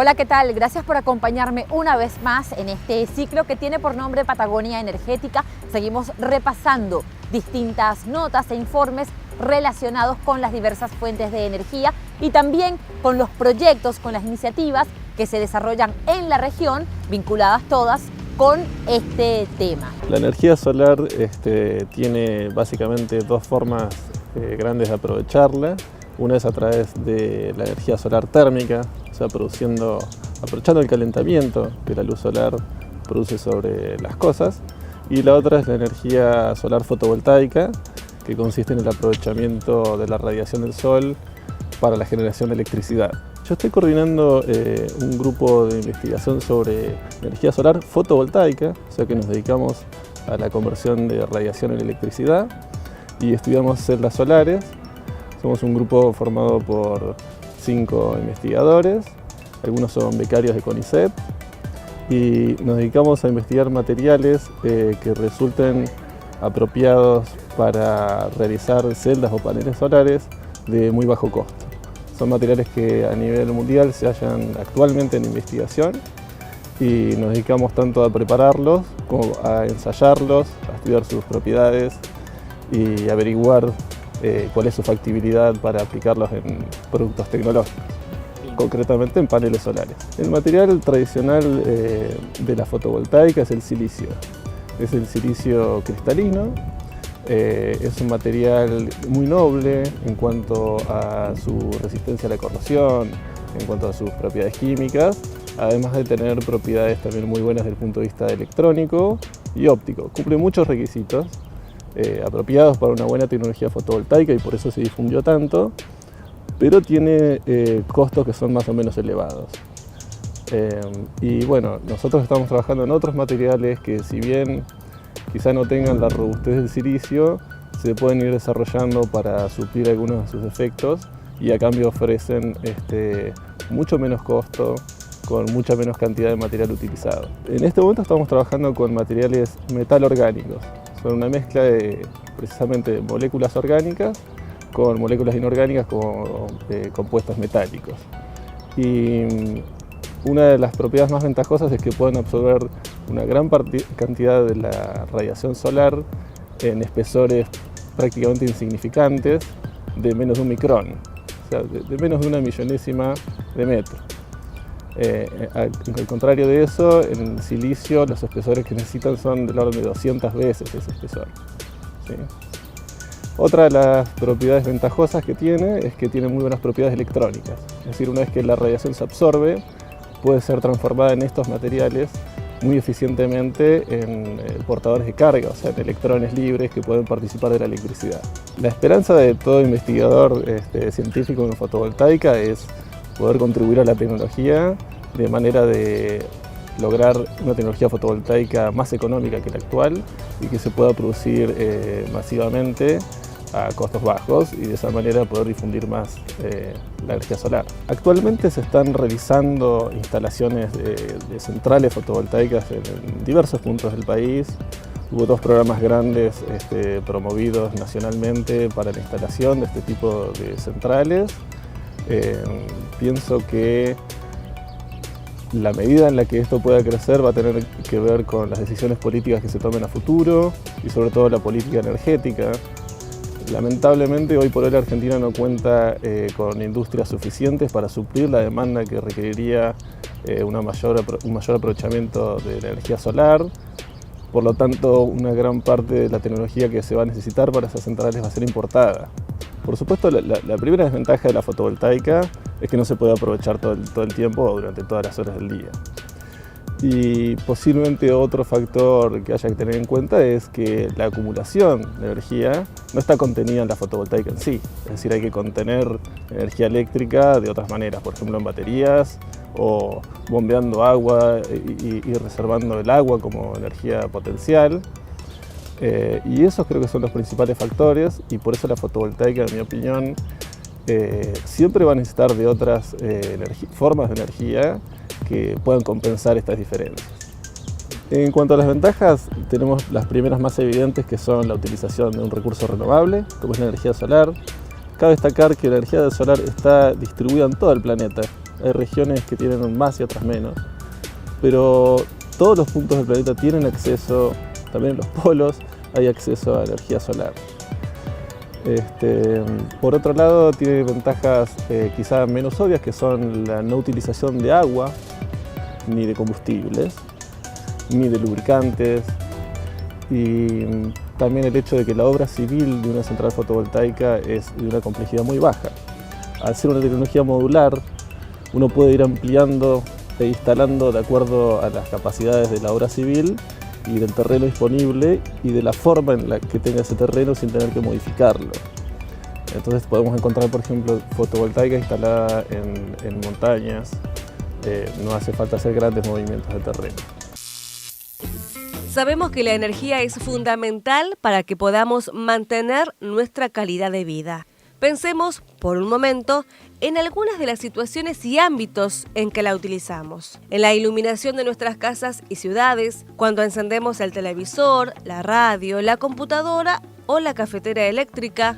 Hola, ¿qué tal? Gracias por acompañarme una vez más en este ciclo que tiene por nombre Patagonia Energética. Seguimos repasando distintas notas e informes relacionados con las diversas fuentes de energía y también con los proyectos, con las iniciativas que se desarrollan en la región, vinculadas todas con este tema. La energía solar tiene básicamente dos formas grandes de aprovecharla. Una es a través de la energía solar térmica, o sea, aprovechando el calentamiento que la luz solar produce sobre las cosas. Y la otra es la energía solar fotovoltaica, que consiste en el aprovechamiento de la radiación del sol para la generación de electricidad. Yo estoy coordinando un grupo de investigación sobre energía solar fotovoltaica, o sea que nos dedicamos a la conversión de radiación en electricidad y estudiamos celdas solares. Somos un grupo formado por 5 investigadores, algunos son becarios de CONICET, y nos dedicamos a investigar materiales que resulten apropiados para realizar celdas o paneles solares de muy bajo costo. Son materiales que a nivel mundial se hallan actualmente en investigación y nos dedicamos tanto a prepararlos como a ensayarlos, a estudiar sus propiedades y averiguar cuál es su factibilidad para aplicarlos en productos tecnológicos, concretamente en paneles solares. El material tradicional de la fotovoltaica es el silicio. Es el silicio cristalino, es un material muy noble en cuanto a su resistencia a la corrosión, en cuanto a sus propiedades químicas, además de tener propiedades también muy buenas desde el punto de vista electrónico y óptico. Cumple muchos requisitos apropiados para una buena tecnología fotovoltaica y por eso se difundió tanto, pero tiene costos que son más o menos elevados. Y bueno, nosotros estamos trabajando en otros materiales que, si bien quizá no tengan la robustez del silicio, se pueden ir desarrollando para suplir algunos de sus efectos y a cambio ofrecen mucho menos costo, con mucha menos cantidad de material utilizado. En este momento estamos trabajando con materiales metal orgánicos. Son una mezcla de precisamente moléculas orgánicas con moléculas inorgánicas como compuestos metálicos. Y una de las propiedades más ventajosas es que pueden absorber una gran cantidad de la radiación solar en espesores prácticamente insignificantes de menos de 1 micrón, o sea, de menos de 1/1000ª de metro. Al contrario de eso, en el silicio los espesores que necesitan son del orden de 200 veces ese espesor. ¿Sí? Otra de las propiedades ventajosas que tiene es que tiene muy buenas propiedades electrónicas. Es decir, una vez que la radiación se absorbe, puede ser transformada en estos materiales muy eficientemente en portadores de carga, o sea, en electrones libres que pueden participar de la electricidad. La esperanza de todo investigador científico en fotovoltaica es poder contribuir a la tecnología de manera de lograr una tecnología fotovoltaica más económica que la actual y que se pueda producir masivamente a costos bajos y de esa manera poder difundir más la energía solar. Actualmente se están realizando instalaciones de centrales fotovoltaicas en diversos puntos del país. Hubo 2 programas grandes promovidos nacionalmente para la instalación de este tipo de centrales. Pienso que la medida en la que esto pueda crecer va a tener que ver con las decisiones políticas que se tomen a futuro y sobre todo la política energética. Lamentablemente hoy por hoy la Argentina no cuenta con industrias suficientes para suplir la demanda que requeriría un mayor aprovechamiento de la energía solar. Por lo tanto, una gran parte de la tecnología que se va a necesitar para esas centrales va a ser importada. Por supuesto, la primera desventaja de la fotovoltaica es que no se puede aprovechar todo el tiempo o durante todas las horas del día. Y posiblemente otro factor que haya que tener en cuenta es que la acumulación de energía no está contenida en la fotovoltaica en sí. Es decir, hay que contener energía eléctrica de otras maneras, por ejemplo en baterías o bombeando agua y reservando el agua como energía potencial. Y esos creo que son los principales factores y por eso la fotovoltaica, en mi opinión, siempre va a necesitar de otras formas de energía que puedan compensar estas diferencias. En cuanto a las ventajas, tenemos las primeras más evidentes, que son la utilización de un recurso renovable, como es la energía solar. Cabe destacar que la energía solar está distribuida en todo el planeta, hay regiones que tienen más y otras menos, pero todos los puntos del planeta tienen acceso, también en los polos hay acceso a energía solar. Por otro lado, tiene ventajas quizá menos obvias, que son la no utilización de agua, ni de combustibles, ni de lubricantes, y también el hecho de que la obra civil de una central fotovoltaica es de una complejidad muy baja. Al ser una tecnología modular, uno puede ir ampliando e instalando de acuerdo a las capacidades de la obra civil y del terreno disponible y de la forma en la que tenga ese terreno sin tener que modificarlo. Entonces podemos encontrar, por ejemplo, fotovoltaica instalada en montañas. No hace falta hacer grandes movimientos de terreno. Sabemos que la energía es fundamental para que podamos mantener nuestra calidad de vida. Pensemos, por un momento, en algunas de las situaciones y ámbitos en que la utilizamos. En la iluminación de nuestras casas y ciudades, cuando encendemos el televisor, la radio, la computadora o la cafetera eléctrica,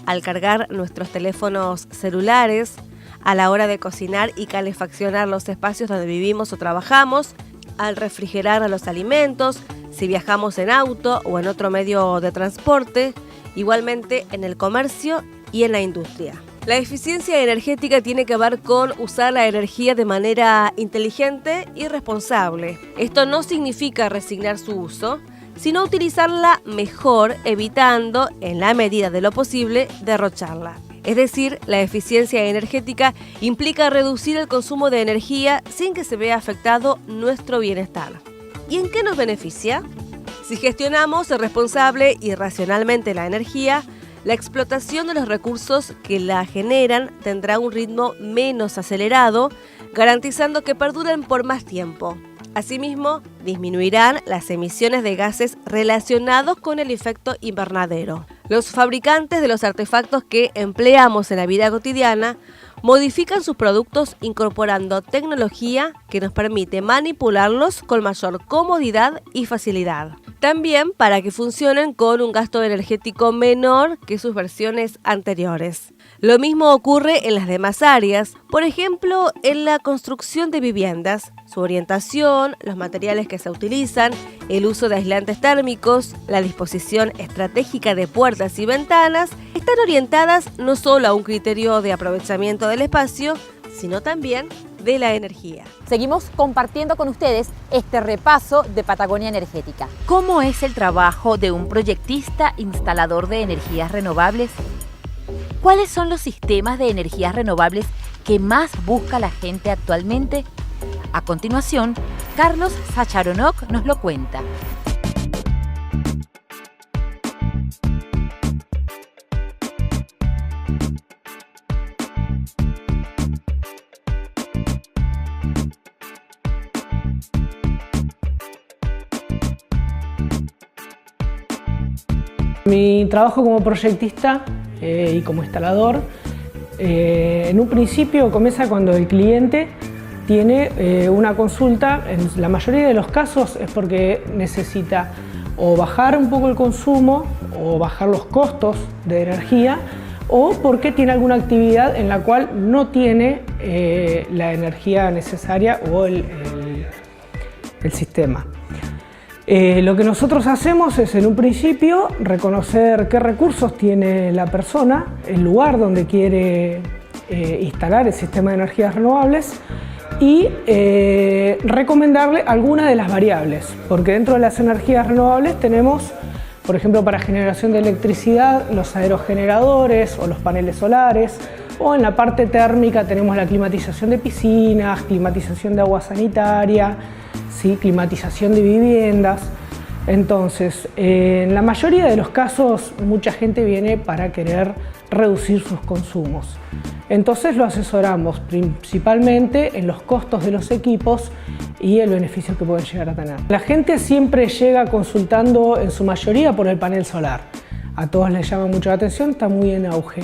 al cargar nuestros teléfonos celulares, a la hora de cocinar y calefaccionar los espacios donde vivimos o trabajamos, al refrigerar los alimentos, si viajamos en auto o en otro medio de transporte, igualmente en el comercio y en la industria. La eficiencia energética tiene que ver con usar la energía de manera inteligente y responsable. Esto no significa resignar su uso, sino utilizarla mejor, evitando, en la medida de lo posible, derrocharla. Es decir, la eficiencia energética implica reducir el consumo de energía sin que se vea afectado nuestro bienestar. ¿Y en qué nos beneficia? Si gestionamos responsable y racionalmente la energía, la explotación de los recursos que la generan tendrá un ritmo menos acelerado, garantizando que perduren por más tiempo. Asimismo, disminuirán las emisiones de gases relacionados con el efecto invernadero. Los fabricantes de los artefactos que empleamos en la vida cotidiana modifican sus productos incorporando tecnología que nos permite manipularlos con mayor comodidad y facilidad. También para que funcionen con un gasto energético menor que sus versiones anteriores. Lo mismo ocurre en las demás áreas, por ejemplo, en la construcción de viviendas. Su orientación, los materiales que se utilizan, el uso de aislantes térmicos, la disposición estratégica de puertas y ventanas, están orientadas no solo a un criterio de aprovechamiento del espacio, sino también de la energía. Seguimos compartiendo con ustedes este repaso de Patagonia Energética. ¿Cómo es el trabajo de un proyectista instalador de energías renovables? ¿Cuáles son los sistemas de energías renovables que más busca la gente actualmente? A continuación, Carlos Zacharonok nos lo cuenta. Mi trabajo como proyectista y como instalador, en un principio comienza cuando el cliente tiene una consulta. En la mayoría de los casos es porque necesita o bajar un poco el consumo o bajar los costos de energía, o porque tiene alguna actividad en la cual no tiene la energía necesaria o el sistema. Lo que nosotros hacemos es, en un principio, reconocer qué recursos tiene la persona, el lugar donde quiere instalar el sistema de energías renovables y recomendarle alguna de las variables, porque dentro de las energías renovables tenemos, por ejemplo, para generación de electricidad, los aerogeneradores o los paneles solares, o en la parte térmica tenemos la climatización de piscinas, climatización de agua sanitaria, ¿sí? Climatización de viviendas. Entonces, en la mayoría de los casos, mucha gente viene para querer reducir sus consumos. Entonces lo asesoramos principalmente en los costos de los equipos y el beneficio que pueden llegar a tener. La gente siempre llega consultando en su mayoría por el panel solar. A todos les llama mucho la atención, está muy en auge.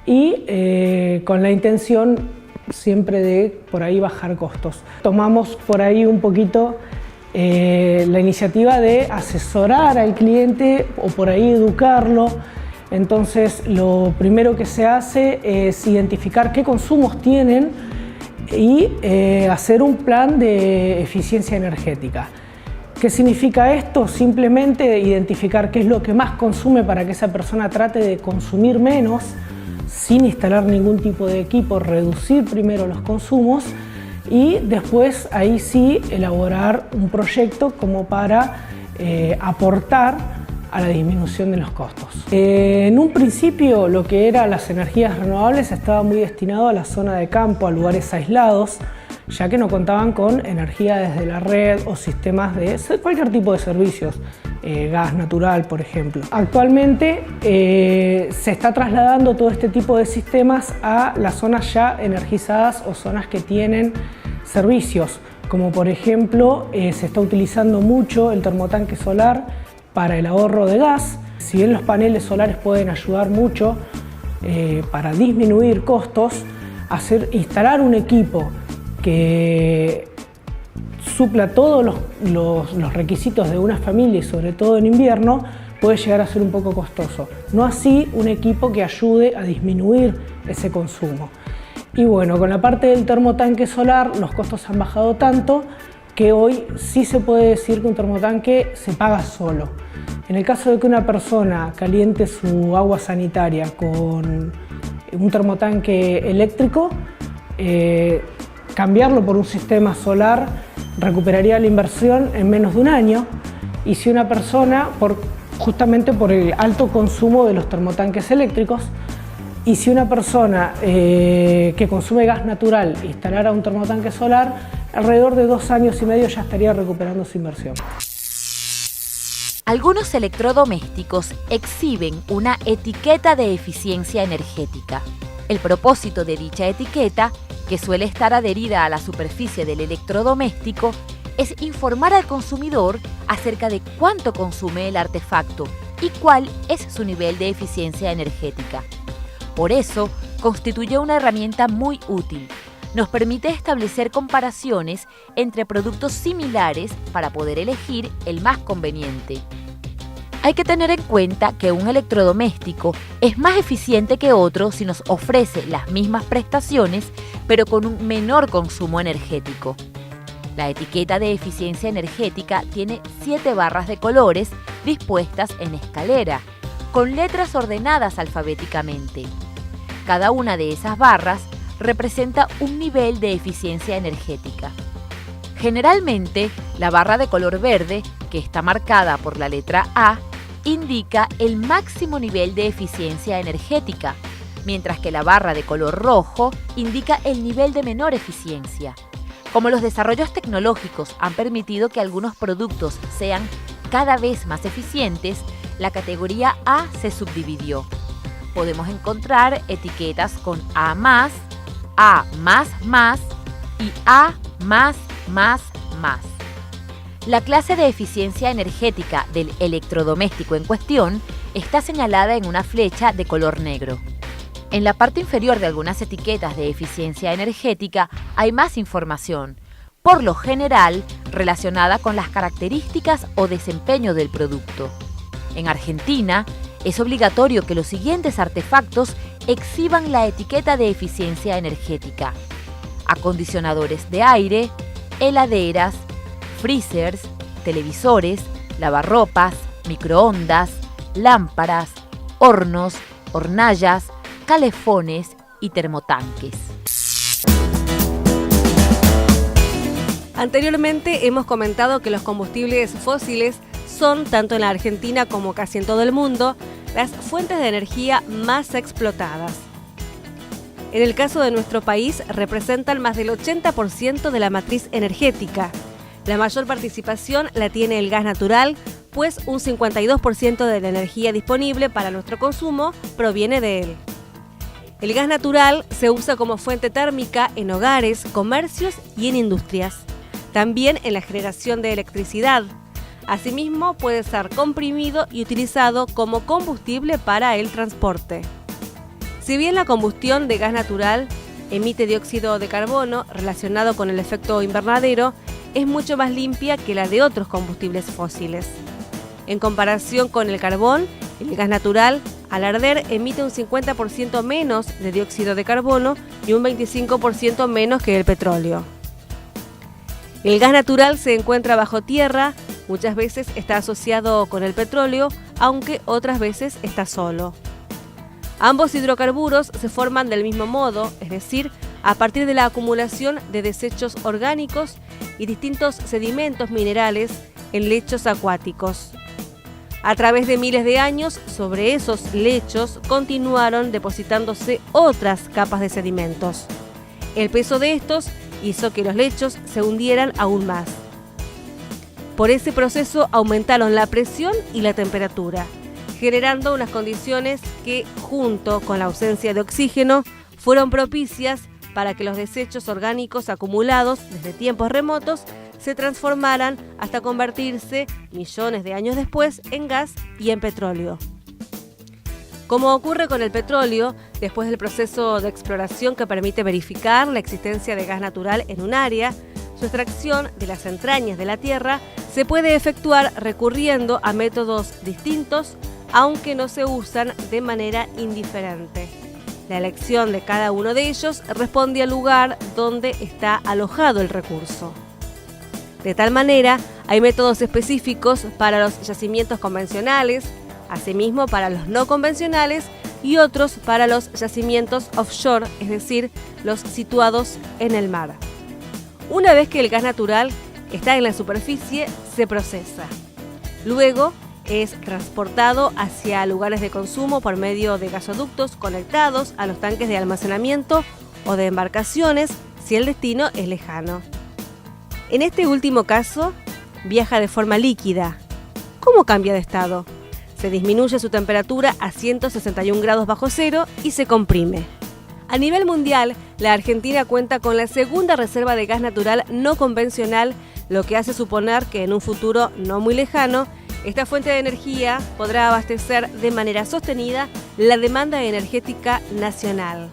Y con la intención siempre de por ahí bajar costos. Tomamos por ahí un poquito la iniciativa de asesorar al cliente o por ahí educarlo. Entonces lo primero que se hace es identificar qué consumos tienen y hacer un plan de eficiencia energética. ¿Qué significa esto? Simplemente identificar qué es lo que más consume para que esa persona trate de consumir menos sin instalar ningún tipo de equipo, reducir primero los consumos y después ahí sí elaborar un proyecto como para aportar a la disminución de los costos. En un principio lo que eran las energías renovables estaba muy destinado a la zona de campo, a lugares aislados, ya que no contaban con energía desde la red o sistemas de cualquier tipo de servicios, gas natural por ejemplo. Actualmente se está trasladando todo este tipo de sistemas a las zonas ya energizadas o zonas que tienen servicios, como por ejemplo se está utilizando mucho el termotanque solar para el ahorro de gas. Si bien los paneles solares pueden ayudar mucho para disminuir costos, instalar un equipo que supla todos los requisitos de una familia y sobre todo en invierno puede llegar a ser un poco costoso. No así un equipo que ayude a disminuir ese consumo. Y bueno, con la parte del termotanque solar los costos han bajado tanto que hoy sí se puede decir que un termotanque se paga solo. En el caso de que una persona caliente su agua sanitaria con un termotanque eléctrico, cambiarlo por un sistema solar recuperaría la inversión en menos de un año. Y si una persona, justamente por el alto consumo de los termotanques eléctricos, y si una persona que consume gas natural instalara un termotanque solar, alrededor de 2 años y medio ya estaría recuperando su inversión. Algunos electrodomésticos exhiben una etiqueta de eficiencia energética. El propósito de dicha etiqueta, que suele estar adherida a la superficie del electrodoméstico, es informar al consumidor acerca de cuánto consume el artefacto y cuál es su nivel de eficiencia energética. Por eso, constituye una herramienta muy útil. Nos permite establecer comparaciones entre productos similares para poder elegir el más conveniente. Hay que tener en cuenta que un electrodoméstico es más eficiente que otro si nos ofrece las mismas prestaciones, pero con un menor consumo energético. La etiqueta de eficiencia energética tiene 7 barras de colores dispuestas en escalera, con letras ordenadas alfabéticamente. Cada una de esas barras representa un nivel de eficiencia energética. Generalmente, la barra de color verde, que está marcada por la letra A, indica el máximo nivel de eficiencia energética, mientras que la barra de color rojo indica el nivel de menor eficiencia. Como los desarrollos tecnológicos han permitido que algunos productos sean cada vez más eficientes, la categoría A se subdividió. Podemos encontrar etiquetas con A+, A++ y A++++. La clase de eficiencia energética del electrodoméstico en cuestión está señalada en una flecha de color negro. En la parte inferior de algunas etiquetas de eficiencia energética hay más información, por lo general relacionada con las características o desempeño del producto. En Argentina, es obligatorio que los siguientes artefactos exhiban la etiqueta de eficiencia energética: acondicionadores de aire, heladeras, freezers, televisores, lavarropas, microondas, lámparas, hornos, hornallas, calefones y termotanques. Anteriormente hemos comentado que los combustibles fósiles son, tanto en la Argentina como casi en todo el mundo, las fuentes de energía más explotadas. En el caso de nuestro país, representan más del 80% de la matriz energética. La mayor participación la tiene el gas natural, pues un 52% de la energía disponible para nuestro consumo proviene de él. El gas natural se usa como fuente térmica en hogares, comercios y en industrias. También en la generación de electricidad. Asimismo, puede ser comprimido y utilizado como combustible para el transporte. Si bien la combustión de gas natural emite dióxido de carbono relacionado con el efecto invernadero, es mucho más limpia que la de otros combustibles fósiles. En comparación con el carbón, el gas natural Al arder emite un 50% menos de dióxido de carbono y un 25% menos que el petróleo. El gas natural se encuentra bajo tierra, muchas veces está asociado con el petróleo, aunque otras veces está solo. Ambos hidrocarburos se forman del mismo modo, es decir, a partir de la acumulación de desechos orgánicos y distintos sedimentos minerales en lechos acuáticos. A través de miles de años, sobre esos lechos continuaron depositándose otras capas de sedimentos. El peso de estos hizo que los lechos se hundieran aún más. Por ese proceso aumentaron la presión y la temperatura, generando unas condiciones que, junto con la ausencia de oxígeno, fueron propicias para que los desechos orgánicos acumulados desde tiempos remotos se transformaran hasta convertirse, millones de años después, en gas y en petróleo. Como ocurre con el petróleo, después del proceso de exploración que permite verificar la existencia de gas natural en un área, su extracción de las entrañas de la tierra se puede efectuar recurriendo a métodos distintos, aunque no se usan de manera indiferente. La elección de cada uno de ellos responde al lugar donde está alojado el recurso. De tal manera, hay métodos específicos para los yacimientos convencionales, asimismo para los no convencionales y otros para los yacimientos offshore, es decir, los situados en el mar. Una vez que el gas natural está en la superficie, se procesa. Luego es transportado hacia lugares de consumo por medio de gasoductos conectados a los tanques de almacenamiento o de embarcaciones si el destino es lejano. En este último caso, viaja de forma líquida. ¿Cómo cambia de estado? Se disminuye su temperatura a 161 grados bajo cero y se comprime. A nivel mundial, la Argentina cuenta con la segunda reserva de gas natural no convencional, lo que hace suponer que en un futuro no muy lejano, esta fuente de energía podrá abastecer de manera sostenida la demanda energética nacional.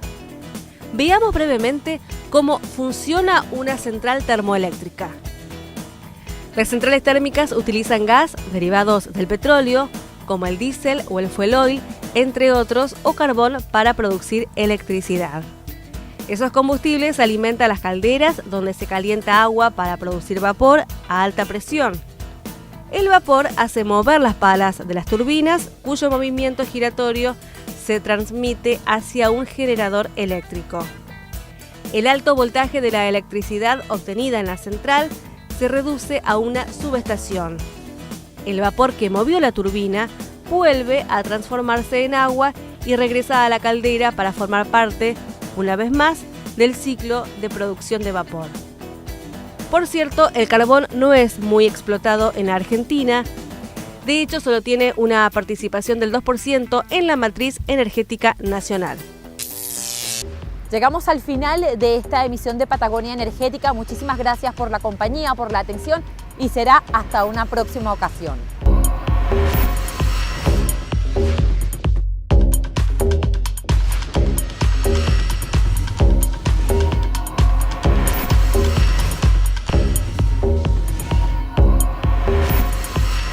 Veamos brevemente cómo funciona una central termoeléctrica. Las centrales térmicas utilizan gas, derivados del petróleo, como el diésel o el fuel oil, entre otros, o carbón para producir electricidad. Esos combustibles alimentan las calderas donde se calienta agua para producir vapor a alta presión. El vapor hace mover las palas de las turbinas, cuyo movimiento giratorio se transmite hacia un generador eléctrico. El alto voltaje de la electricidad obtenida en la central se reduce a una subestación. El vapor que movió la turbina vuelve a transformarse en agua y regresa a la caldera para formar parte, una vez más, del ciclo de producción de vapor. Por cierto, el carbón no es muy explotado en Argentina. De hecho, solo tiene una participación del 2% en la matriz energética nacional. Llegamos al final de esta emisión de Patagonia Energética. Muchísimas gracias por la compañía, por la atención y será hasta una próxima ocasión.